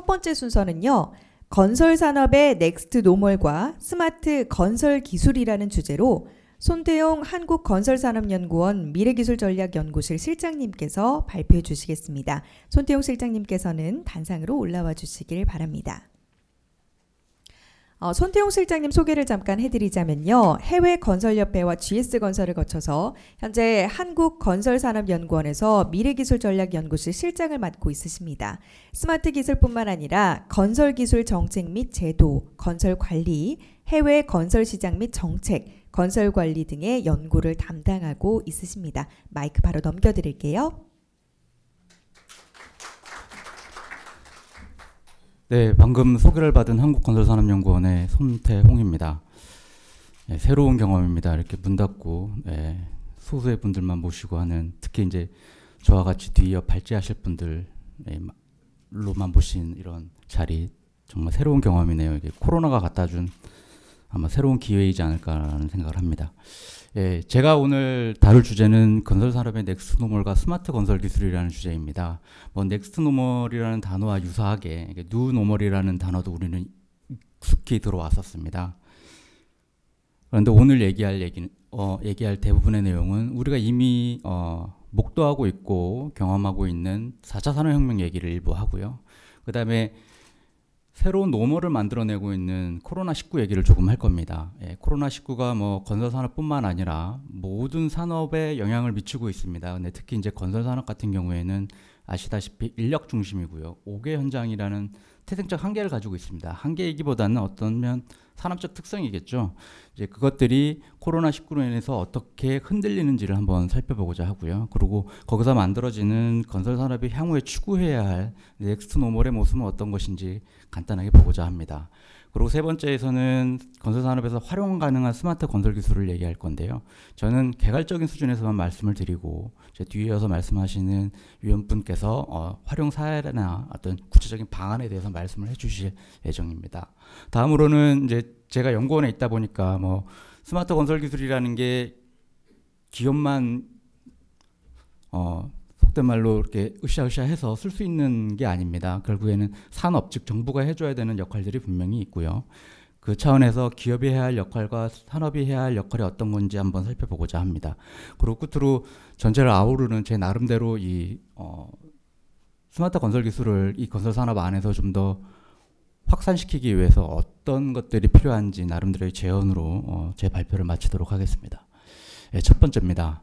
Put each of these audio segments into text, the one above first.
첫 번째 순서는요. 건설 산업의 넥스트 노멀과 스마트 건설 기술이라는 주제로 손태용 한국건설산업연구원 미래기술전략연구실 실장님께서 발표해 주시겠습니다. 손태용 실장님께서는 단상으로 올라와 주시길 바랍니다. 손태용 실장님 소개를 잠깐 해드리자면요. 해외건설협회와 GS건설을 거쳐서 현재 한국건설산업연구원에서 미래기술전략연구실 실장을 맡고 있으십니다. 스마트 기술뿐만 아니라 건설기술 정책 및 제도, 건설관리, 해외 건설시장 및 정책, 건설관리 등의 연구를 담당하고 있으십니다. 마이크 바로 넘겨드릴게요. 네, 방금 소개를 받은 한국건설산업연구원의 손태홍입니다. 네, 새로운 경험입니다. 이렇게 문 닫고 소수의 분들만 모시고 하는, 특히 이제 저와 같이 뒤이어 발제하실 분들로만 모신 이런 자리, 정말 새로운 경험이네요. 이게 코로나가 갖다 준 아마 새로운 기회이지 않을까라는 생각을 합니다. 예, 제가 오늘 다룰 주제는 건설산업의 넥스트 노멀과 스마트 건설 기술이라는 주제입니다. 넥스트 노멀이라는 단어와 유사하게 뉴 노멀이라는 단어도 우리는 익숙히 들어왔었습니다. 그런데 오늘 얘기할 대부분의 내용은 우리가 이미 목도하고 있고 경험하고 있는 4차 산업혁명 얘기를 일부 하고요. 그 다음에 새로운 노멀을 만들어내고 있는 코로나19 얘기를 조금 할 겁니다. 코로나19가 건설산업뿐만 아니라 모든 산업에 영향을 미치고 있습니다. 근데 특히 이제 건설산업 같은 경우에는 아시다시피 인력 중심이고요. 5개 현장이라는 태생적 한계를 가지고 있습니다. 한계이기보다는 어떤 산업적 특성이겠죠. 이제 그것들이 코로나19로 인해서 어떻게 흔들리는지를 한번 살펴보고자 하고요. 그리고 거기서 만들어지는 건설산업이 향후에 추구해야 할 넥스트 노멀의 모습은 어떤 것인지 간단하게 보고자 합니다. 그리고 세 번째에서는 건설산업에서 활용 가능한 스마트 건설 기술을 얘기할 건데요. 저는 개괄적인 수준에서만 말씀을 드리고 제 뒤에 이어서 말씀하시는 위원분께서 활용 사례나 어떤 구체적인 방안에 대해서 말씀을 해주실 예정입니다. 다음으로는 이제 제가 연구원에 있다 보니까 스마트 건설 기술이라는 게 기업만 속된 말로 이렇게 으쌰으쌰해서 쓸 수 있는 게 아닙니다. 결국에는 산업, 즉 정부가 해줘야 되는 역할들이 분명히 있고요. 그 차원에서 기업이 해야 할 역할과 산업이 해야 할 역할이 어떤 건지 한번 살펴보고자 합니다. 그리고 끝으로 전체를 아우르는 제 나름대로 이 스마트 건설 기술을 이 건설 산업 안에서 좀 더 확산시키기 위해서 어떤 것들이 필요한지 나름대로의 제언으로 제 발표를 마치도록 하겠습니다. 첫 번째입니다.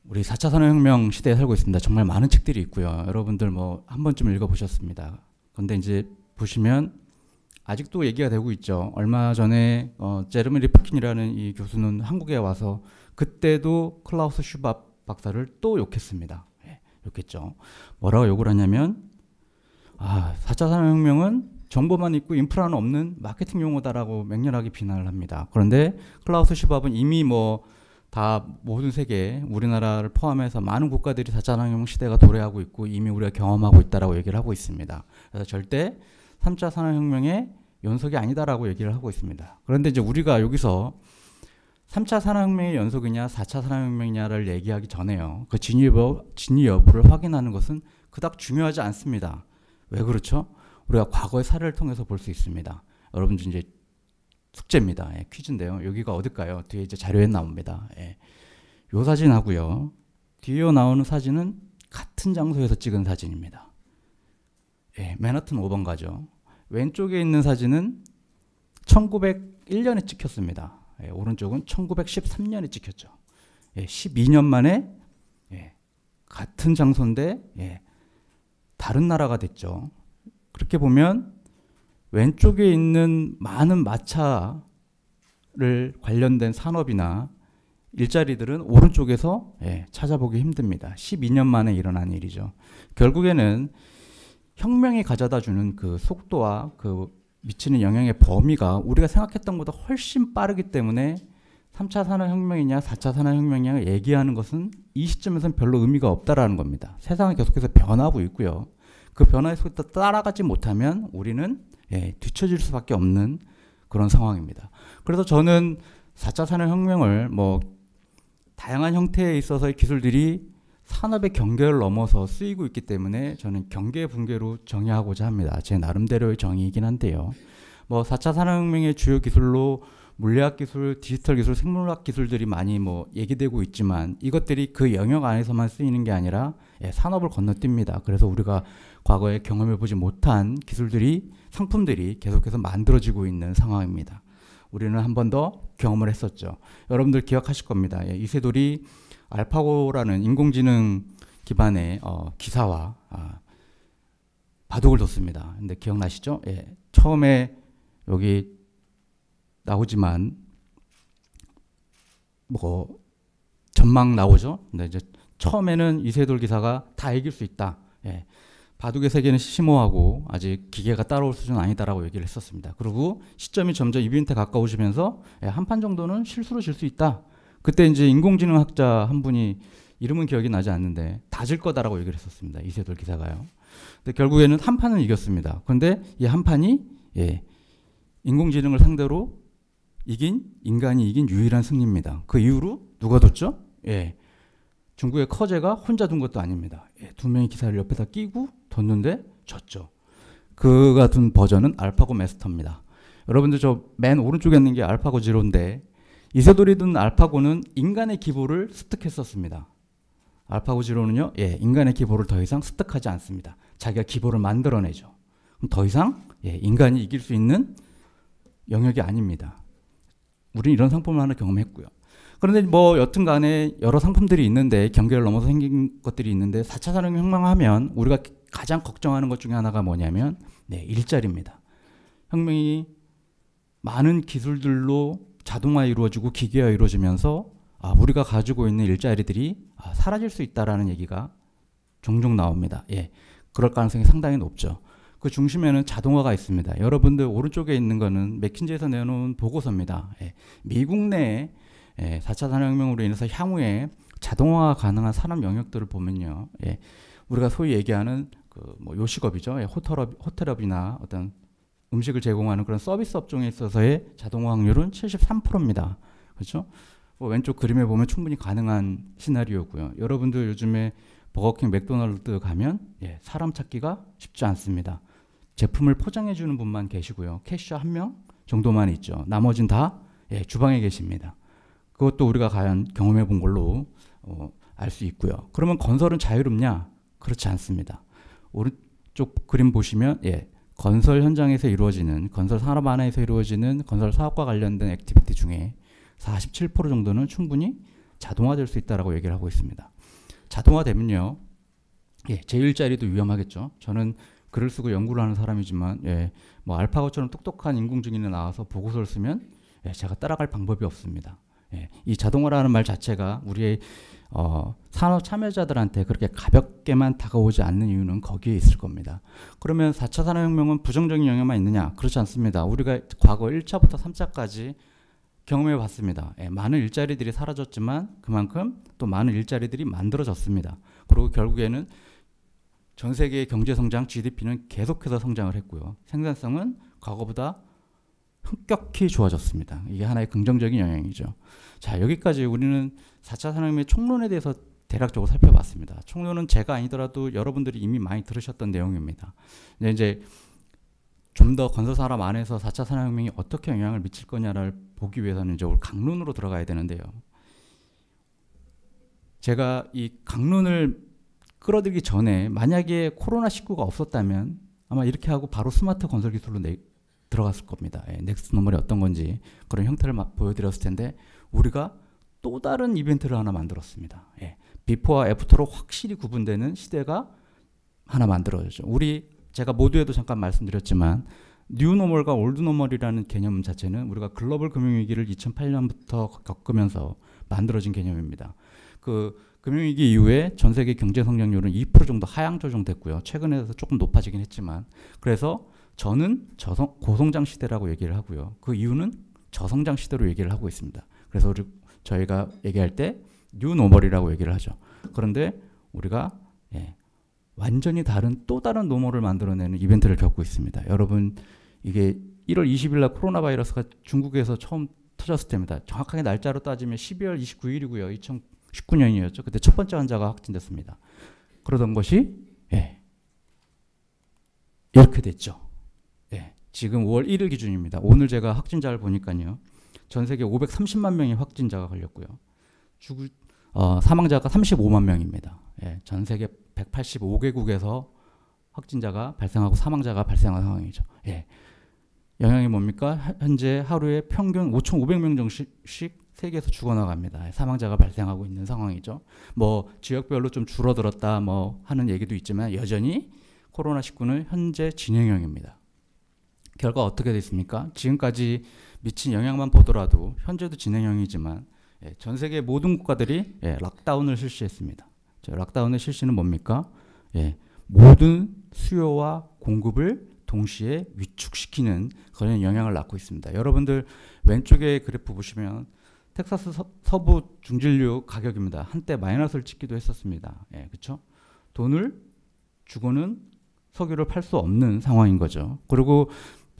우리 4차 산업혁명 시대에 살고 있습니다. 정말 많은 책들이 있고요. 여러분들 한 번쯤 읽어보셨습니다. 그런데 이제 보시면 아직도 얘기가 되고 있죠. 얼마 전에 제르미 리프킨이라는 이 교수는 한국에 와서 그때도 클라우스 슈밥 박사를 또 욕했습니다. 욕했죠. 뭐라고 욕을 하냐면 4차 산업혁명은 정보만 있고 인프라는 없는 마케팅 용어다라고 맹렬하게 비난을 합니다. 그런데 클라우스 슈밥은 이미 다 모든 세계, 우리나라를 포함해서 많은 국가들이 4차 산업혁명 시대가 도래하고 있고 이미 우리가 경험하고 있다라고 얘기를 하고 있습니다. 그래서 절대 3차 산업혁명의 연속이 아니다라고 얘기를 하고 있습니다. 그런데 이제 우리가 여기서 3차 산업혁명의 연속이냐 4차 산업혁명이냐를 얘기하기 전에요. 그 진위 여부를 확인하는 것은 그닥 중요하지 않습니다. 왜 그렇죠? 우리가 과거의 사례를 통해서 볼 수 있습니다. 여러분들 이제 숙제입니다. 퀴즈인데요. 여기가 어딜까요? 뒤에 이제 자료에 나옵니다. 요 사진하고요. 뒤에 나오는 사진은 같은 장소에서 찍은 사진입니다. 맨하튼 5번 가죠. 왼쪽에 있는 사진은 1901년에 찍혔습니다. 오른쪽은 1913년에 찍혔죠. 12년 만에 같은 장소인데 다른 나라가 됐죠. 그렇게 보면 왼쪽에 있는 많은 마차를 관련된 산업이나 일자리들은 오른쪽에서 찾아보기 힘듭니다. 12년 만에 일어난 일이죠. 결국에는 혁명이 가져다 주는 그 속도와 그 미치는 영향의 범위가 우리가 생각했던 것보다 훨씬 빠르기 때문에 3차 산업혁명이냐 4차 산업혁명이냐 얘기하는 것은 이 시점에서는 별로 의미가 없다라는 겁니다. 세상은 계속해서 변하고 있고요. 그 변화의 속도 따라가지 못하면 우리는 뒤처질 수밖에 없는 그런 상황입니다. 그래서 저는 4차 산업혁명을 다양한 형태에 있어서의 기술들이 산업의 경계를 넘어서 쓰이고 있기 때문에 저는 경계 붕괴로 정의하고자 합니다. 제 나름대로의 정의이긴 한데요. 뭐 4차 산업혁명의 주요 기술로 물리학 기술, 디지털 기술, 생물학 기술들이 많이 뭐 얘기되고 있지만 이것들이 그 영역 안에서만 쓰이는 게 아니라 산업을 건너뜁니다. 그래서 우리가 과거에 경험해보지 못한 기술들이, 상품들이 계속해서 만들어지고 있는 상황입니다. 우리는 한 번 더 경험을 했었죠. 여러분들 기억하실 겁니다. 이세돌이 알파고라는 인공지능 기반의 기사와 바둑을 뒀습니다. 근데 기억나시죠? 처음에 여기 나오지만 뭐 전망 나오죠. 근데 이제 처음에는 이세돌 기사가 다 이길 수 있다. 바둑의 세계는 심오하고 아직 기계가 따라올 수준은 아니다라고 얘기를 했었습니다. 그리고 시점이 점점 이벤트에 가까워지면서 한 판 정도는 실수로 질 수 있다. 그때 이제 인공지능학자 한 분이 이름은 기억이 나지 않는데 다 질 거다라고 얘기를 했었습니다. 이세돌 기사가요. 근데 결국에는 한 판은 이겼습니다. 그런데 이 한 판이 인공지능을 상대로 인간이 이긴 유일한 승리입니다. 그 이후로 누가 뒀죠? 중국의 커제가 혼자 둔 것도 아닙니다. 두 명의 기사를 옆에다 끼고 뒀는데 졌죠. 그가 둔 버전은 알파고 마스터입니다. 여러분들 저 맨 오른쪽에 있는 게 알파고 지로인데 이세돌이 둔 알파고는 인간의 기보를 습득했었습니다. 알파고 지로는요, 인간의 기보를 더 이상 습득하지 않습니다. 자기가 기보를 만들어내죠. 그럼 더 이상 인간이 이길 수 있는 영역이 아닙니다. 우리는 이런 상품을 하나 경험했고요. 그런데 뭐 여튼 간에 여러 상품들이 있는데 경계를 넘어서 생긴 것들이 있는데 4차 산업혁명하면 우리가 가장 걱정하는 것 중에 하나가 뭐냐면 일자리입니다. 혁명이 많은 기술들로 자동화 이루어지고 기계화 이루어지면서 우리가 가지고 있는 일자리들이 사라질 수 있다라는 얘기가 종종 나옵니다. 그럴 가능성이 상당히 높죠. 그 중심에는 자동화가 있습니다. 여러분들 오른쪽에 있는 거는 맥킨지에서 내놓은 보고서입니다. 미국 내에 4차 산업혁명으로 인해서 향후에 자동화가 가능한 산업 영역들을 보면요. 우리가 소위 얘기하는 뭐 요식업이죠. 호텔업이나 어떤 음식을 제공하는 그런 서비스 업종에 있어서의 자동화 확률은 73%입니다. 그렇죠? 왼쪽 그림에 보면 충분히 가능한 시나리오고요. 여러분들 요즘에 버거킹, 맥도날드 가면 사람 찾기가 쉽지 않습니다. 제품을 포장해 주는 분만 계시고요. 캐셔 한 명 정도만 있죠. 나머진 다 주방에 계십니다. 그것도 우리가 과연 경험해 본 걸로 알 수 있고요. 그러면 건설은 자유롭냐? 그렇지 않습니다. 오른쪽 그림 보시면 건설 현장에서 이루어지는, 건설 산업 안에서 이루어지는 건설 사업과 관련된 액티비티 중에 47% 정도는 충분히 자동화될 수 있다라고 얘기를 하고 있습니다. 자동화되면요, 제 일자리도 위험하겠죠. 저는 글을 쓰고 연구를 하는 사람이지만, 뭐 알파고처럼 똑똑한 인공지능이 나와서 보고서를 쓰면 제가 따라갈 방법이 없습니다. 이 자동화라는 말 자체가 우리의 산업 참여자들한테 그렇게 가볍게만 다가오지 않는 이유는 거기에 있을 겁니다. 그러면 4차 산업혁명은 부정적인 영향만 있느냐? 그렇지 않습니다. 우리가 과거 1차부터 3차까지 경험해 봤습니다. 많은 일자리들이 사라졌지만 그만큼 또 많은 일자리들이 만들어졌습니다. 그리고 결국에는 전 세계의 경제 성장, GDP는 계속해서 성장을 했고요. 생산성은 과거보다 급격히 좋아졌습니다. 이게 하나의 긍정적인 영향이죠. 자, 여기까지 우리는 4차 산업혁명의 총론에 대해서 대략적으로 살펴봤습니다. 총론은 제가 아니더라도 여러분들이 이미 많이 들으셨던 내용입니다. 이제 좀 더 건설 산업 안에서 4차 산업혁명이 어떻게 영향을 미칠 거냐를 보기 위해서는 이제 우리 강론으로 들어가야 되는데요. 제가 이 강론을 끌어들이기 전에 만약에 코로나19가 없었다면 아마 이렇게 하고 바로 스마트 건설 기술로 들어갔을 겁니다. 넥스트 노멀이 어떤 건지 그런 형태를 보여드렸을 텐데 우리가 또 다른 이벤트를 하나 만들었습니다. 비포와 애프터로 확실히 구분되는 시대가 하나 만들어졌죠. 제가 모두에도 잠깐 말씀드렸지만 뉴노멀과 올드노멀이라는 개념 자체는 우리가 글로벌 금융위기를 2008년부터 겪으면서 만들어진 개념입니다. 그 금융위기 이후에 전 세계 경제 성장률은 2% 정도 하향 조정됐고요. 최근에서 조금 높아지긴 했지만 그래서 저는 고성장 시대라고 얘기를 하고요. 그 이유는 저성장 시대로 얘기를 하고 있습니다. 그래서 저희가 얘기할 때 뉴노멀이라고 얘기를 하죠. 그런데 우리가 완전히 또 다른 노멀을 만들어내는 이벤트를 겪고 있습니다. 여러분 이게 1월 20일 날 코로나 바이러스가 중국에서 처음 터졌을 때입니다. 정확하게 날짜로 따지면 12월 29일이고요. 19년이었죠. 그때 첫 번째 환자가 확진됐습니다. 그러던 것이 이렇게 됐죠. 지금 5월 1일 기준입니다. 오늘 제가 확진자를 보니까요. 전 세계 530만 명의 확진자가 걸렸고요. 사망자가 35만 명입니다. 전 세계 185개국에서 확진자가 발생하고 사망자가 발생한 상황이죠. 영향이 뭡니까? 현재 하루에 평균 5,500명 정도씩 세계에서 죽어나갑니다. 사망자가 발생하고 있는 상황이죠. 뭐 지역별로 좀 줄어들었다 뭐 하는 얘기도 있지만 여전히 코로나19는 현재 진행형입니다. 결과 어떻게 됐습니까? 지금까지 미친 영향만 보더라도 현재도 진행형이지만 전 세계 모든 국가들이 락다운을 실시했습니다. 락다운의 실시는 뭡니까? 모든 수요와 공급을 동시에 위축시키는 그런 영향을 낳고 있습니다. 여러분들 왼쪽에 그래프 보시면 텍사스 서부 중진료 가격입니다. 한때 마이너스를 찍기도 했었습니다. 그렇죠? 돈을 주고는 석유를 팔 수 없는 상황인 거죠. 그리고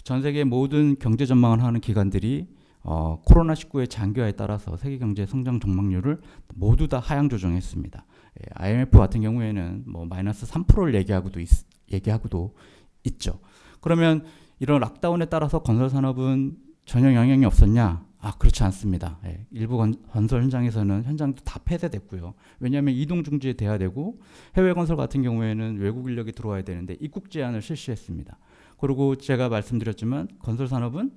전 세계 모든 경제 전망을 하는 기관들이 코로나19의 장기화에 따라서 세계 경제 성장 전망률을 모두 다 하향 조정했습니다. IMF 같은 경우에는 뭐 마이너스 3%를 얘기하고도 있죠. 그러면 이런 락다운에 따라서 건설 산업은 전혀 영향이 없었냐? 그렇지 않습니다. 일부 건설 현장에서는 현장도 다 폐쇄됐고요. 왜냐하면 이동 중지에 돼야 되고 해외 건설 같은 경우에는 외국 인력이 들어와야 되는데 입국 제한을 실시했습니다. 그리고 제가 말씀드렸지만 건설 산업은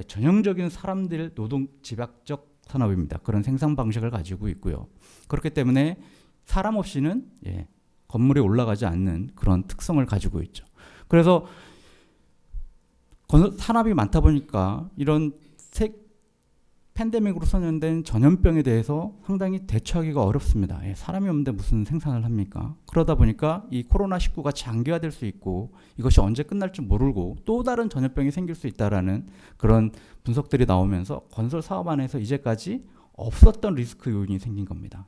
전형적인 사람들 노동 집약적 산업입니다. 그런 생산 방식을 가지고 있고요. 그렇기 때문에 사람 없이는 건물에 올라가지 않는 그런 특성을 가지고 있죠. 그래서 산업이 많다 보니까 이런 팬데믹으로 선언된 전염병에 대해서 상당히 대처하기가 어렵습니다. 사람이 없는데 무슨 생산을 합니까? 그러다 보니까 이 코로나19가 장기화될 수 있고 이것이 언제 끝날지 모르고 또 다른 전염병이 생길 수 있다라는 그런 분석들이 나오면서 건설 사업 안에서 이제까지 없었던 리스크 요인이 생긴 겁니다.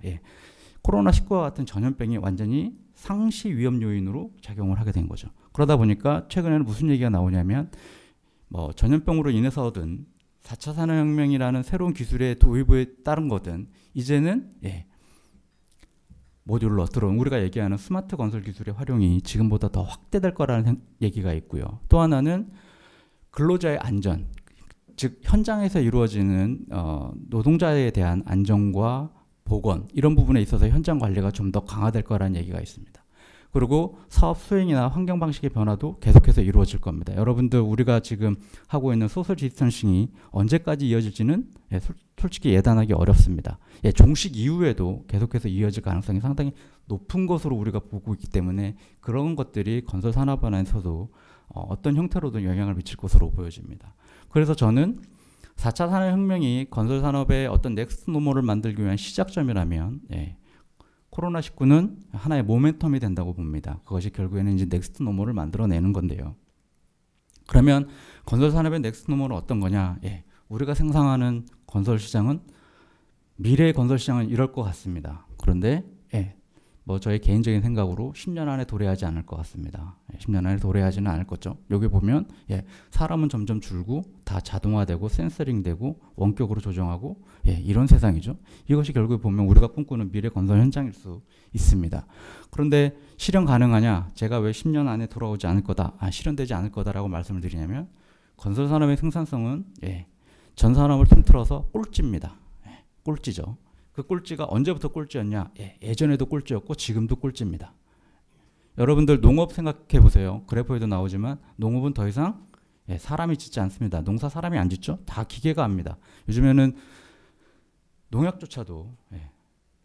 코로나19와 같은 전염병이 완전히 상시 위험 요인으로 작용을 하게 된 거죠. 그러다 보니까 최근에는 무슨 얘기가 나오냐면 뭐 전염병으로 인해서 얻은 4차 산업혁명이라는 새로운 기술의 도입에 따른 거든 이제는 모듈러 드론 우리가 얘기하는 스마트 건설 기술의 활용이 지금보다 더 확대될 거라는 얘기가 있고요. 또 하나는 근로자의 안전, 즉 현장에서 이루어지는 노동자에 대한 안전과 보건 이런 부분에 있어서 현장 관리가 좀 더 강화될 거라는 얘기가 있습니다. 그리고 사업 수행이나 환경 방식의 변화도 계속해서 이루어질 겁니다. 여러분들 우리가 지금 하고 있는 소셜 디스턴싱이 언제까지 이어질지는 솔직히 예단하기 어렵습니다. 종식 이후에도 계속해서 이어질 가능성이 상당히 높은 것으로 우리가 보고 있기 때문에 그런 것들이 건설 산업 안에서도 어떤 형태로든 영향을 미칠 것으로 보여집니다. 그래서 저는 4차 산업혁명이 건설 산업의 어떤 넥스트 노멀을 만들기 위한 시작점이라면 코로나19는 하나의 모멘텀이 된다고 봅니다. 그것이 결국에는 이제 넥스트 노멀을 만들어내는 건데요. 그러면 건설 산업의 넥스트 노멀은 어떤 거냐? 우리가 상상하는 건설 시장은 미래의 건설 시장은 이럴 것 같습니다. 그런데 뭐 저의 개인적인 생각으로 10년 안에 도래하지 않을 것 같습니다. 10년 안에 도래하지는 않을 거죠. 여기 보면 사람은 점점 줄고 다 자동화되고 센서링되고 원격으로 조정하고 이런 세상이죠. 이것이 결국에 보면 우리가 꿈꾸는 미래 건설 현장일 수 있습니다. 그런데 실현 가능하냐? 제가 왜 10년 안에 돌아오지 않을 거다, 실현되지 않을 거다라고 말씀을 드리냐면 건설 산업의 생산성은 전 산업을 통틀어서 꼴찌입니다. 꼴찌죠. 그 꼴찌가 언제부터 꼴찌였냐? 예전에도 꼴찌였고 지금도 꼴찌입니다. 여러분들 농업 생각해 보세요. 그래프에도 나오지만 농업은 더 이상 사람이 짓지 않습니다. 농사 사람이 안 짓죠? 다 기계가 합니다. 요즘에는 농약조차도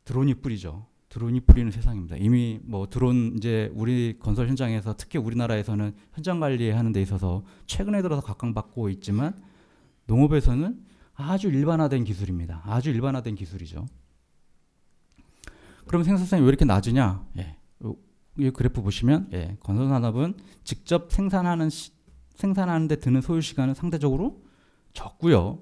드론이 뿌리죠. 드론이 뿌리는 세상입니다. 이미 뭐 드론 이제 우리 건설 현장에서 특히 우리나라에서는 현장 관리하는 데 있어서 최근에 들어서 각광받고 있지만 농업에서는 아주 일반화된 기술입니다. 아주 일반화된 기술이죠. 그럼 생산성이 왜 이렇게 낮으냐? 이 그래프 보시면 건설 산업은 직접 생산하는 데 드는 소요 시간은 상대적으로 적고요.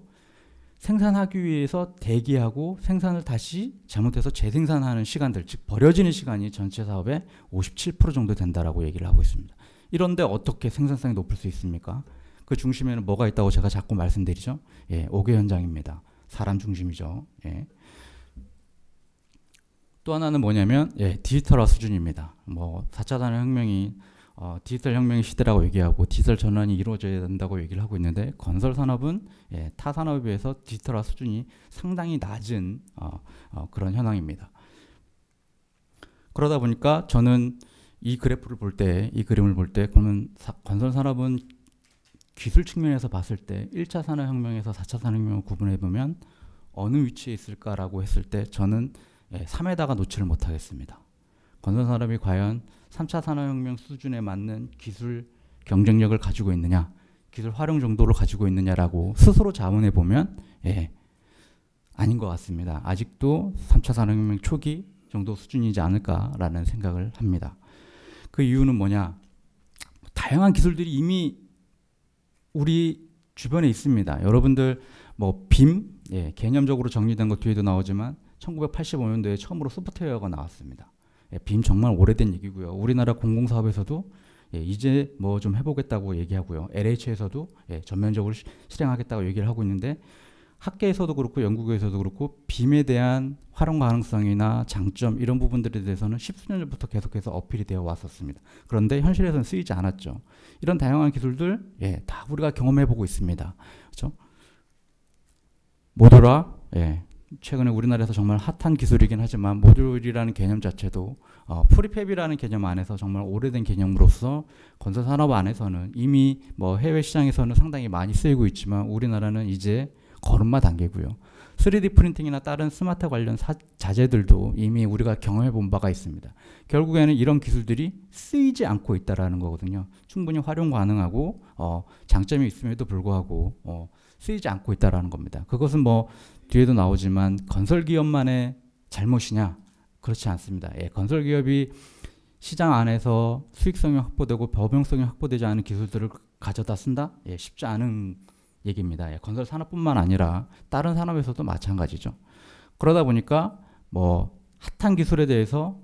생산하기 위해서 대기하고 생산을 다시 잘못해서 재생산하는 시간들, 즉 버려지는 시간이 전체 사업의 57% 정도 된다라고 얘기를 하고 있습니다. 이런데 어떻게 생산성이 높을 수 있습니까? 그 중심에는 뭐가 있다고 제가 자꾸 말씀드리죠. 5개 현장입니다. 사람 중심이죠. 또 하나는 뭐냐면 디지털화 수준입니다. 뭐 4차 산업혁명이 디지털 혁명의 시대라고 얘기하고 디지털 전환이 이루어져야 된다고 얘기를 하고 있는데 건설 산업은 타 산업에 비해서 디지털화 수준이 상당히 낮은 그런 현황입니다. 그러다 보니까 저는 이 그래프를 볼 때, 이 그림을 볼 때 그러면 건설 산업은 기술 측면에서 봤을 때 1차 산업혁명에서 4차 산업혁명을 구분해 보면 어느 위치에 있을까라고 했을 때 저는 3에다가 놓지를 못하겠습니다. 건설 산업이 과연 3차 산업혁명 수준에 맞는 기술 경쟁력을 가지고 있느냐, 기술 활용 정도를 가지고 있느냐라고 스스로 자문해 보면 아닌 것 같습니다. 아직도 3차 산업혁명 초기 정도 수준이지 않을까라는 생각을 합니다. 그 이유는 뭐냐? 다양한 기술들이 이미 우리 주변에 있습니다. 여러분들 뭐 빔, 개념적으로 정리된 것 뒤에도 나오지만 1985년도에 처음으로 소프트웨어가 나왔습니다. 빔 정말 오래된 얘기고요. 우리나라 공공사업에서도 이제 뭐 좀 해보겠다고 얘기하고요. LH에서도 전면적으로 실행하겠다고 얘기를 하고 있는데 학계에서도 그렇고 연구에서도 그렇고 빔에 대한 활용 가능성이나 장점 이런 부분들에 대해서는 10수년 전부터 계속해서 어필이 되어 왔었습니다. 그런데 현실에서는 쓰이지 않았죠. 이런 다양한 기술들 다 우리가 경험해보고 있습니다. 그렇죠? 모듈화 최근에 우리나라에서 정말 핫한 기술이긴 하지만 모듈이라는 개념 자체도 프리팹이라는 개념 안에서 정말 오래된 개념으로서 건설 산업 안에서는 이미 뭐 해외 시장에서는 상당히 많이 쓰이고 있지만 우리나라는 이제 걸음마 단계고요. 3D 프린팅이나 다른 스마트 관련 자재들도 이미 우리가 경험해 본 바가 있습니다. 결국에는 이런 기술들이 쓰이지 않고 있다라는 거거든요. 충분히 활용 가능하고 장점이 있음에도 불구하고 쓰이지 않고 있다라는 겁니다. 그것은 뭐 뒤에도 나오지만 건설기업만의 잘못이냐? 그렇지 않습니다. 건설기업이 시장 안에서 수익성이 확보되고 범용성이 확보되지 않은 기술들을 가져다 쓴다? 쉽지 않은 얘기입니다. 건설 산업뿐만 아니라 다른 산업에서도 마찬가지죠. 그러다 보니까 뭐 핫한 기술에 대해서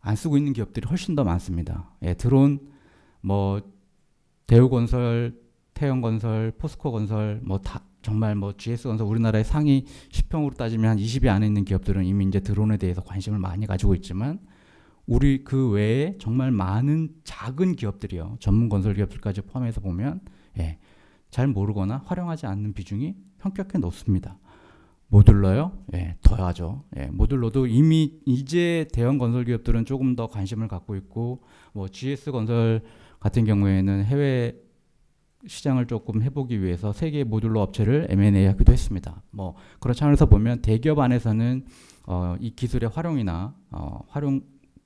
안 쓰고 있는 기업들이 훨씬 더 많습니다. 드론, 뭐 대우건설, 태영건설, 포스코건설, 뭐 다 정말 뭐 GS건설 우리나라의 상위 10평으로 따지면 한 20위 안에 있는 기업들은 이미 이제 드론에 대해서 관심을 많이 가지고 있지만 우리 그 외에 정말 많은 작은 기업들이요. 전문 건설 기업들까지 포함해서 보면 잘 모르거나 활용하지 않는 비중이 현격히 높습니다. 모듈러요? 더하죠. 모듈러도 이미 이제 대형 건설 기업들은 조금 더 관심을 갖고 있고 뭐 GS건설 같은 경우에는 해외 시장을 조금 해보기 위해서 세계 모듈러 업체를 M&A 하기도 했습니다. 뭐 그런 차원에서 보면 대기업 안에서는 이 기술의 활용이나 활용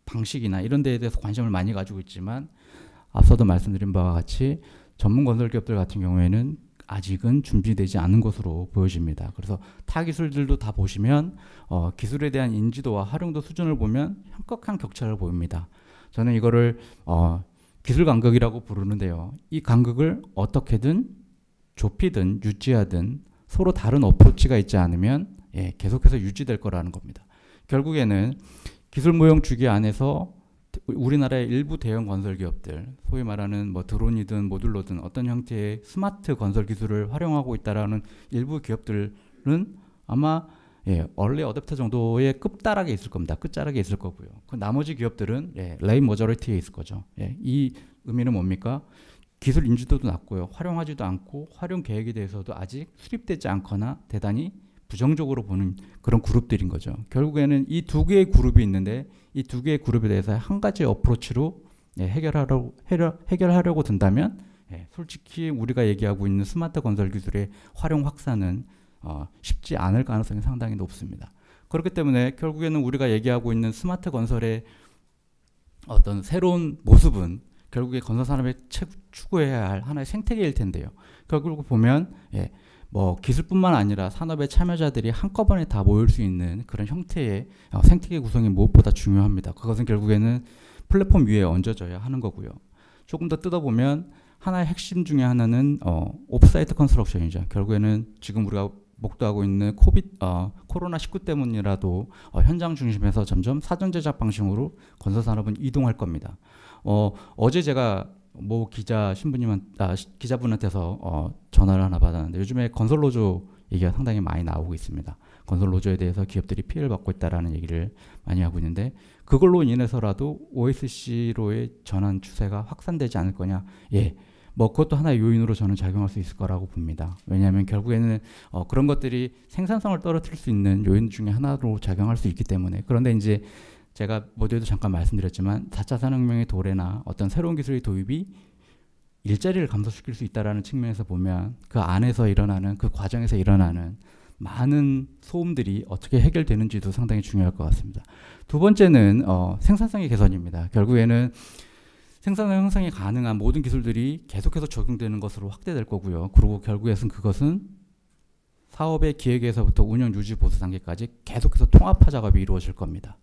방식이나 이런 데에 대해서 관심을 많이 가지고 있지만 앞서도 말씀드린 바와 같이 전문 건설 기업들 같은 경우에는 아직은 준비되지 않은 것으로 보여집니다. 그래서 타 기술들도 다 보시면 기술에 대한 인지도와 활용도 수준을 보면 현격한 격차를 보입니다. 저는 이거를 기술 간극이라고 부르는데요. 이 간극을 어떻게든 좁히든 유지하든 서로 다른 어프로치가 있지 않으면 계속해서 유지될 거라는 겁니다. 결국에는 기술 모형 주기 안에서 우리나라의 일부 대형 건설 기업들, 소위 말하는 뭐 드론이든 모듈러든 어떤 형태의 스마트 건설 기술을 활용하고 있다라는 일부 기업들은 아마 얼리 어댑터 정도의 끝자락에 있을 겁니다. 끝자락에 있을 거고요. 그 나머지 기업들은 레인 머저리티에 있을 거죠. 이 의미는 뭡니까? 기술 인지도도 낮고요. 활용하지도 않고 활용 계획에 대해서도 아직 수립되지 않거나 대단히 부정적으로 보는 그런 그룹들인 거죠. 결국에는 이 두 개의 그룹이 있는데 이 두 개의 그룹에 대해서 한 가지 어프로치로 해결하려고 든다면 솔직히 우리가 얘기하고 있는 스마트 건설 기술의 활용 확산은 쉽지 않을 가능성이 상당히 높습니다. 그렇기 때문에 결국에는 우리가 얘기하고 있는 스마트 건설의 어떤 새로운 모습은 결국에 건설 산업에 추구해야 할 하나의 생태계일 텐데요. 결국 보면 뭐 기술뿐만 아니라 산업의 참여자들이 한꺼번에 다 모일 수 있는 그런 형태의 생태계 구성이 무엇보다 중요합니다. 그것은 결국에는 플랫폼 위에 얹어져야 하는 거고요. 조금 더 뜯어보면 하나의 핵심 중에 하나는 오프사이트 컨스트럭션이죠. 결국에는 지금 우리가 목도하고 있는 코로나19 때문이라도 현장 중심에서 점점 사전 제작 방식으로 건설 산업은 이동할 겁니다. 어제 제가 모 기자분한테서 전화를 하나 받았는데 요즘에 건설노조 얘기가 상당히 많이 나오고 있습니다. 건설 노조에 대해서 기업들이 피해를 받고 있다라는 얘기를 많이 하고 있는데 그걸로 인해서라도 OSC로의 전환 추세가 확산되지 않을 거냐? 예, 뭐 그것도 하나의 요인으로 저는 작용할 수 있을 거라고 봅니다. 왜냐하면 결국에는 그런 것들이 생산성을 떨어뜨릴 수 있는 요인 중에 하나로 작용할 수 있기 때문에. 그런데 이제 제가 모두에도 잠깐 말씀드렸지만 4차 산업혁명의 도래나 어떤 새로운 기술의 도입이 일자리를 감소시킬 수 있다는 측면에서 보면 그 안에서 일어나는 그 과정에서 일어나는 많은 소음들이 어떻게 해결되는지도 상당히 중요할 것 같습니다. 두 번째는 생산성의 개선입니다. 결국에는 생산성 형성이 가능한 모든 기술들이 계속해서 적용되는 것으로 확대될 거고요. 그리고 결국에는 그것은 사업의 기획에서부터 운영, 유지, 보수 단계까지 계속해서 통합화 작업이 이루어질 겁니다.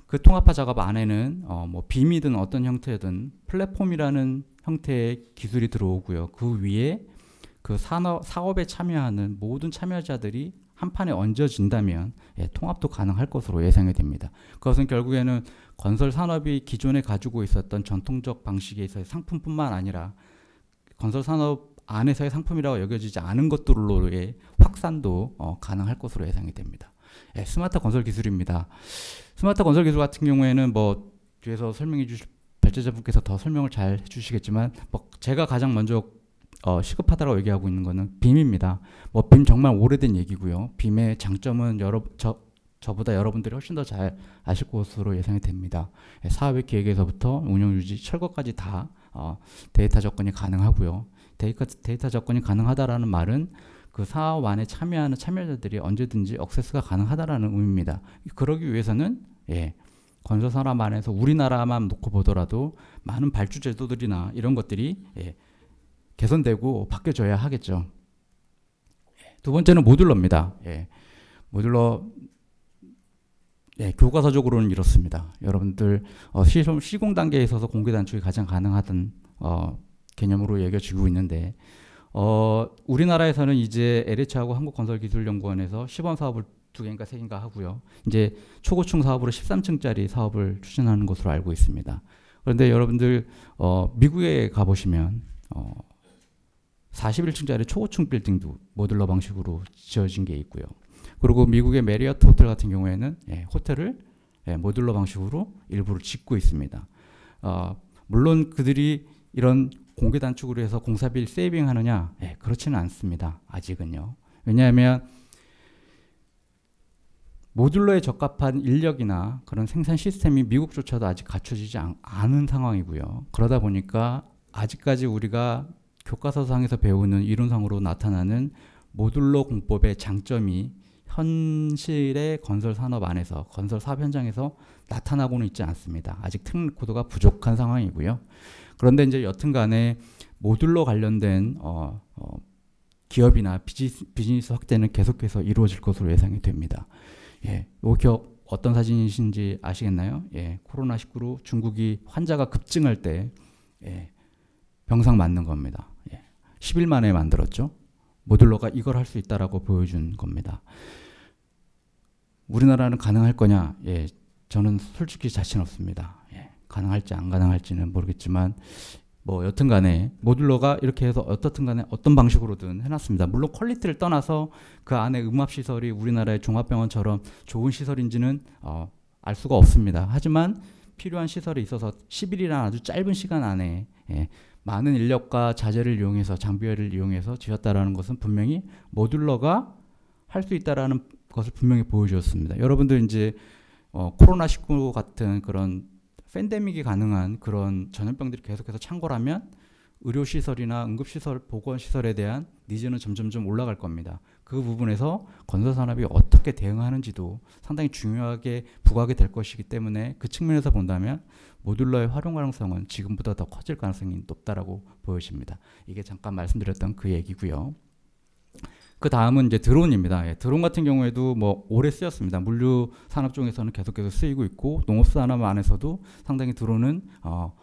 그 통합화 작업 안에는 뭐 빔이든 어떤 형태든 플랫폼이라는 형태의 기술이 들어오고요. 그 위에 그 사업에 참여하는 모든 참여자들이 한 판에 얹어진다면 통합도 가능할 것으로 예상이 됩니다. 그것은 결국에는 건설 산업이 기존에 가지고 있었던 전통적 방식에 있어서 상품뿐만 아니라 건설 산업 안에서의 상품이라고 여겨지지 않은 것들로의 확산도 가능할 것으로 예상이 됩니다. 스마트 건설 기술입니다. 스마트 건설 기술 같은 경우에는 뭐 뒤에서 설명해 주실 발제자분께서 더 설명을 잘 해주시겠지만 뭐 제가 가장 먼저 시급하다고 얘기하고 있는 거는 빔입니다. 뭐 빔 정말 오래된 얘기고요. 빔의 장점은 저보다 여러분들이 훨씬 더 잘 아실 것으로 예상이 됩니다. 사업의 기획에서부터 운영 유지, 철거까지 다 데이터 접근이 가능하고요. 데이터 접근이 가능하다라는 말은 그 사업 안에 참여하는 참여자들이 언제든지 액세스가 가능하다라는 의미입니다. 그러기 위해서는 건설 산업 안에서 우리나라만 놓고 보더라도 많은 발주 제도들이나 이런 것들이 개선되고 바뀌어져야 하겠죠. 두 번째는 모듈러입니다. 모듈러 교과서적으로는 이렇습니다. 여러분들 시공 단계에 있어서 공개 단축이 가장 가능하던 개념으로 여겨지고 있는데 우리나라에서는 이제 LH하고 한국건설기술연구원에서 시범 사업을 2개인가 3개인가 하고요. 이제 초고층 사업으로 13층짜리 사업을 추진하는 것으로 알고 있습니다. 그런데 여러분들 미국에 가보시면 41층짜리 초고층 빌딩도 모듈러 방식으로 지어진 게 있고요. 그리고 미국의 메리어트 호텔 같은 경우에는 호텔을 모듈러 방식으로 일부를 짓고 있습니다. 물론 그들이 이런 공개 단축으로 해서 공사비를 세이빙하느냐? 그렇지는 않습니다. 아직은요. 왜냐하면 모듈러에 적합한 인력이나 그런 생산 시스템이 미국조차도 아직 갖춰지지 않은 상황이고요. 그러다 보니까 아직까지 우리가 교과서상에서 배우는 이론상으로 나타나는 모듈러 공법의 장점이 현실의 건설 산업 안에서 건설 사업 현장에서 나타나고는 있지 않습니다. 아직 테크닉 코드가 부족한 상황이고요. 그런데 이제 여튼간에 모듈러 관련된 기업이나 비즈니스 확대는 계속해서 이루어질 것으로 예상이 됩니다. 이 기업 어떤 사진이신지 아시겠나요? 코로나19로 중국이 환자가 급증할 때 병상 맞는 겁니다. 10일 만에 만들었죠. 모듈러가 이걸 할 수 있다라고 보여준 겁니다. 우리나라는 가능할 거냐? 저는 솔직히 자신 없습니다. 가능할지 안 가능할지는 모르겠지만 뭐 여튼간에 모듈러가 이렇게 해서 어떻든간에 어떤 방식으로든 해놨습니다. 물론 퀄리티를 떠나서 그 안에 음압시설이 우리나라의 종합병원처럼 좋은 시설인지는 알 수가 없습니다. 하지만 필요한 시설에 있어서 10일이라는 아주 짧은 시간 안에 많은 인력과 자재를 이용해서 장비를 이용해서 지었다라는 것은 분명히 모듈러가 할 수 있다라는 것을 분명히 보여주었습니다. 여러분들 이제 코로나19 같은 그런 팬데믹이 가능한 그런 전염병들이 계속해서 창궐하면 의료시설이나 응급시설, 보건시설에 대한 니즈는 점점점 올라갈 겁니다. 그 부분에서 건설산업이 어떻게 대응하는지도 상당히 중요하게 부각이 될 것이기 때문에 그 측면에서 본다면 모듈러의 활용 가능성은 지금보다 더 커질 가능성이 높다라고 보여집니다. 이게 잠깐 말씀드렸던 그 얘기고요. 그 다음은 이제 드론입니다. 드론 같은 경우에도 뭐 오래 쓰였습니다. 물류 산업 쪽에서는 계속해서 쓰이고 있고 농업 산업 안에서도 상당히 드론은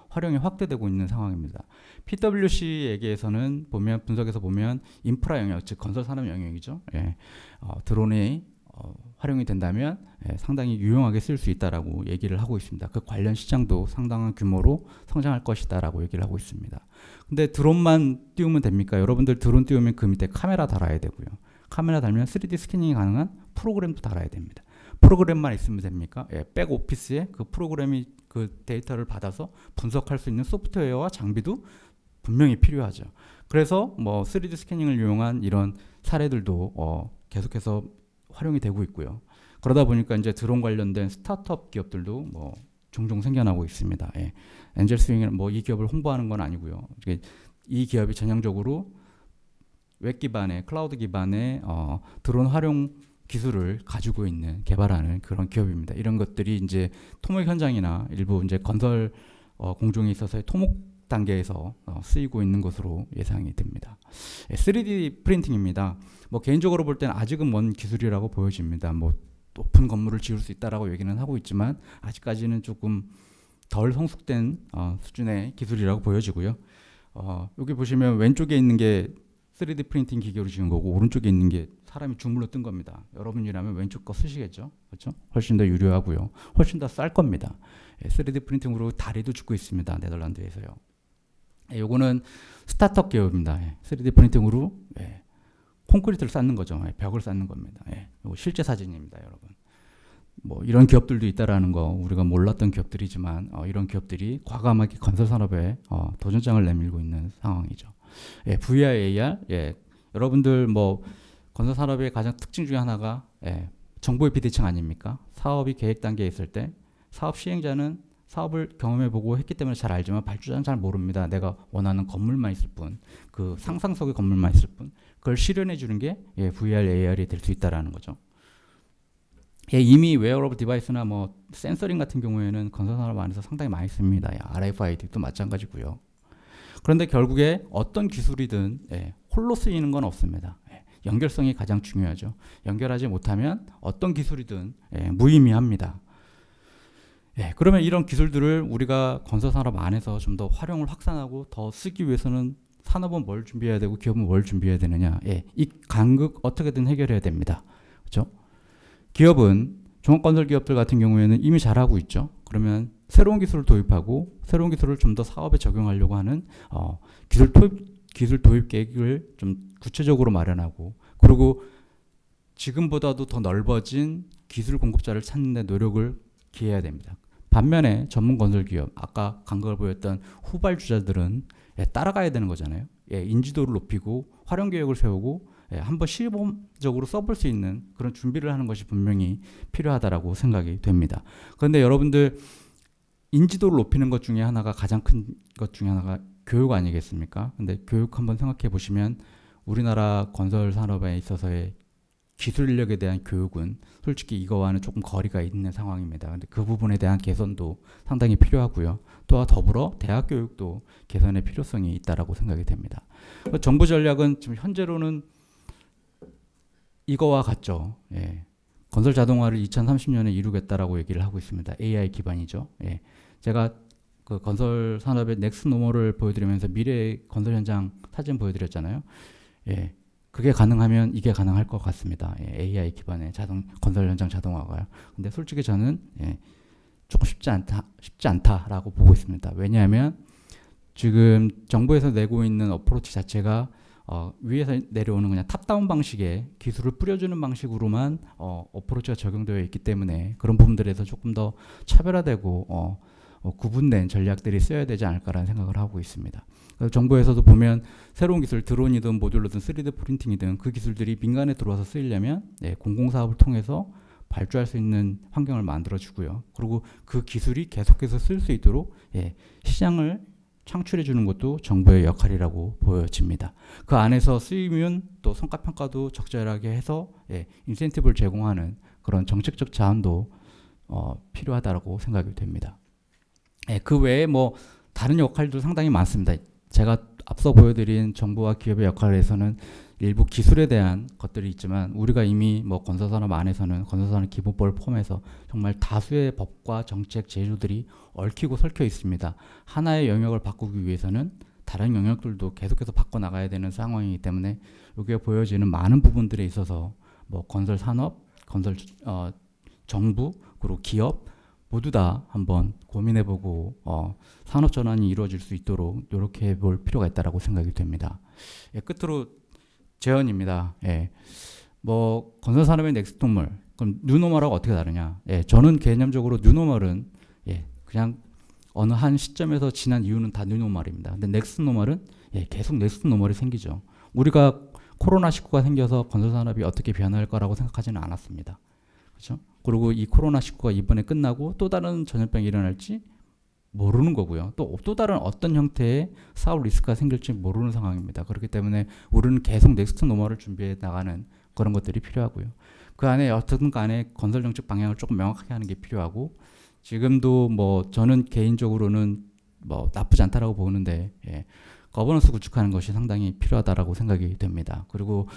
활용이 확대되고 있는 상황입니다. PwC에게서는 보면 분석에서 보면 인프라 영역, 즉 건설 산업 영역이죠. 드론이 활용이 된다면 상당히 유용하게 쓸 수 있다라고 얘기를 하고 있습니다. 그 관련 시장도 상당한 규모로 성장할 것이다라고 얘기를 하고 있습니다. 근데 드론만 띄우면 됩니까? 여러분들 드론 띄우면 그 밑에 카메라 달아야 되고요. 카메라 달면 3D 스캐닝이 가능한 프로그램도 달아야 됩니다. 프로그램만 있으면 됩니까? 예, 백오피스에 그 프로그램이 그 데이터를 받아서 분석할 수 있는 소프트웨어와 장비도 분명히 필요하죠. 그래서 뭐 3D 스캐닝을 이용한 이런 사례들도 계속해서 활용이 되고 있고요. 그러다 보니까 이제 드론 관련된 스타트업 기업들도 뭐 종종 생겨나고 있습니다. 예. 엔젤 스윙은 뭐 이 기업을 홍보하는 건 아니고요. 이 기업이 전형적으로 웹 기반의 클라우드 기반의 드론 활용 기술을 가지고 있는 개발하는 그런 기업입니다. 이런 것들이 이제 토목 현장이나 일부 이제 건설 공종에 있어서의 토목 단계에서 쓰이고 있는 것으로 예상이 됩니다. 3D 프린팅입니다. 뭐 개인적으로 볼 때는 아직은 먼 기술이라고 보여집니다. 뭐 높은 건물을 지을 수 있다라고 얘기는 하고 있지만 아직까지는 조금 덜 성숙된 수준의 기술이라고 보여지고요. 여기 보시면 왼쪽에 있는 게 3D 프린팅 기계로 지은 거고 오른쪽에 있는 게 사람이 주물러 뜬 겁니다. 여러분이라면 왼쪽 거 쓰시겠죠? 그렇죠? 훨씬 더 유료하고요. 훨씬 더 쌀 겁니다. 3D 프린팅으로 다리도 짓고 있습니다. 네덜란드에서요. 요거는 스타트업 기업입니다. 3D 프린팅으로 콘크리트를 쌓는 거죠. 벽을 쌓는 겁니다. 요거 실제 사진입니다, 여러분. 뭐 이런 기업들도 있다라는 거 우리가 몰랐던 기업들이지만 이런 기업들이 과감하게 건설 산업에 도전장을 내밀고 있는 상황이죠. VR, AR, 여러분들 뭐 건설 산업의 가장 특징 중에 하나가 정보의 비대칭 아닙니까? 사업이 계획 단계에 있을 때 사업 시행자는 사업을 경험해보고 했기 때문에 잘 알지만 발주자는 잘 모릅니다. 내가 원하는 건물만 있을 뿐, 그 상상 속의 건물만 있을 뿐, 그걸 실현해 주는 게 VR, AR이 될 수 있다라는 거죠. 이미 웨어러블 디바이스나 뭐 센서링 같은 경우에는 건설 산업 안에서 상당히 많이 씁니다. RFID도 마찬가지고요. 그런데 결국에 어떤 기술이든 홀로 쓰이는 건 없습니다. 연결성이 가장 중요하죠. 연결하지 못하면 어떤 기술이든 무의미합니다. 그러면 이런 기술들을 우리가 건설산업 안에서 좀 더 활용을 확산하고 더 쓰기 위해서는 산업은 뭘 준비해야 되고 기업은 뭘 준비해야 되느냐. 이 간극 어떻게든 해결해야 됩니다. 그렇죠? 기업은 종합건설 기업들 같은 경우에는 이미 잘하고 있죠. 그러면 새로운 기술을 도입하고 새로운 기술을 좀 더 사업에 적용하려고 하는 기술 도입 계획을 좀 구체적으로 마련하고 그리고 지금보다도 더 넓어진 기술 공급자를 찾는 데 노력을 기해야 됩니다. 반면에 전문 건설 기업, 아까 간극을 보였던 후발주자들은 따라가야 되는 거잖아요. 인지도를 높이고 활용 계획을 세우고 한번 시범적으로 써볼 수 있는 그런 준비를 하는 것이 분명히 필요하다라고 생각이 됩니다. 그런데 여러분들 인지도를 높이는 것 중에 하나가 가장 큰 것 중에 하나가 교육 아니겠습니까? 근데 교육 한번 생각해 보시면 우리나라 건설 산업에 있어서의 기술 인력에 대한 교육은 솔직히 이거와는 조금 거리가 있는 상황입니다. 근데 그 부분에 대한 개선도 상당히 필요하고요. 또한 더불어 대학 교육도 개선의 필요성이 있다라고 생각이 됩니다. 정부 전략은 지금 현재로는 이거와 같죠. 건설 자동화를 2030년에 이루겠다라고 얘기를 하고 있습니다. AI 기반이죠. 제가 그 건설 산업의 넥스트 노멀을 보여드리면서 미래의 건설 현장 사진 보여드렸잖아요. 그게 가능하면 이게 가능할 것 같습니다. AI 기반의 건설 현장 자동화가요. 근데 솔직히 저는 조금 쉽지 않다라고 보고 있습니다. 왜냐하면 지금 정부에서 내고 있는 어프로치 자체가 위에서 내려오는 그냥 탑다운 방식의 기술을 뿌려주는 방식으로만 어프로치가 적용되어 있기 때문에 그런 부분들에서 조금 더 차별화되고 구분된 전략들이 써야 되지 않을까라는 생각을 하고 있습니다. 정부에서도 보면 새로운 기술, 드론이든 모듈러든 3D 프린팅이든 그 기술들이 민간에 들어와서 쓰이려면 공공사업을 통해서 발주할 수 있는 환경을 만들어주고요. 그리고 그 기술이 계속해서 쓸 수 있도록 시장을 창출해 주는 것도 정부의 역할이라고 보여집니다. 그 안에서 쓰이면 또 성과평가도 적절하게 해서 인센티브를 제공하는 그런 정책적 자원도 필요하다고 생각이 됩니다. 그 외에 뭐 다른 역할도 상당히 많습니다. 제가 앞서 보여드린 정부와 기업의 역할에서는 일부 기술에 대한 것들이 있지만 우리가 이미 뭐 건설산업 안에서는 건설산업 기본법을 포함해서 정말 다수의 법과 정책 제도들이 얽히고 설켜 있습니다. 하나의 영역을 바꾸기 위해서는 다른 영역들도 계속해서 바꿔나가야 되는 상황이기 때문에 여기에 보여지는 많은 부분들에 있어서 뭐 건설산업, 정부, 그리고 기업 모두 다 한번 고민해보고 산업 전환이 이루어질 수 있도록 노력해 볼 필요가 있다고 생각이 됩니다. 끝으로 제언입니다. 뭐 건설 산업의 넥스트 노멀, 그럼 뉴노멀하고 어떻게 다르냐? 예, 저는 개념적으로 뉴노멀은 예, 그냥 어느 한 시점에서 지난 이유는 다 뉴노멀입니다. 근데 넥스트 노멀은 예, 계속 넥스트 노멀이 생기죠. 우리가 코로나19가 생겨서 건설 산업이 어떻게 변할 거라고 생각하지는 않았습니다. 그렇죠? 그리고 이 코로나19가 이번에 끝나고 또 다른 전염병이 일어날지 모르는 거고요. 또 다른 어떤 형태의 사업 리스크가 생길지 모르는 상황입니다. 그렇기 때문에 우리는 계속 넥스트 노멀을 준비해 나가는 그런 것들이 필요하고요. 그 안에 어떻든 간에 건설 정책 방향을 조금 명확하게 하는 게 필요하고, 지금도 뭐 저는 개인적으로는 뭐 나쁘지 않다라고 보는데 예, 거버넌스 구축하는 것이 상당히 필요하다라고 생각이 됩니다. 그리고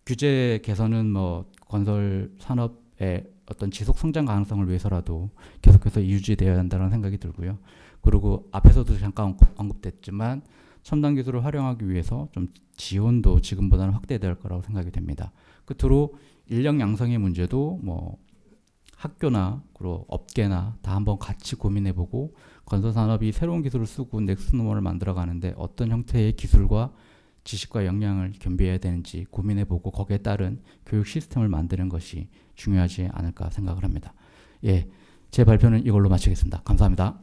규제 개선은 뭐 건설 산업의 어떤 지속 성장 가능성을 위해서라도 계속해서 유지되어야 한다는 생각이 들고요. 그리고 앞에서도 잠깐 언급됐지만 첨단 기술을 활용하기 위해서 좀 지원도 지금보다는 확대될 거라고 생각이 됩니다. 끝으로 인력 양성의 문제도 뭐 학교나 그리고 업계나 다 한번 같이 고민해보고, 건설 산업이 새로운 기술을 쓰고 넥스트 노멀을 만들어가는데 어떤 형태의 기술과 지식과 역량을 겸비해야 되는지 고민해보고 거기에 따른 교육 시스템을 만드는 것이 중요하지 않을까 생각을 합니다. 예, 제 발표는 이걸로 마치겠습니다. 감사합니다.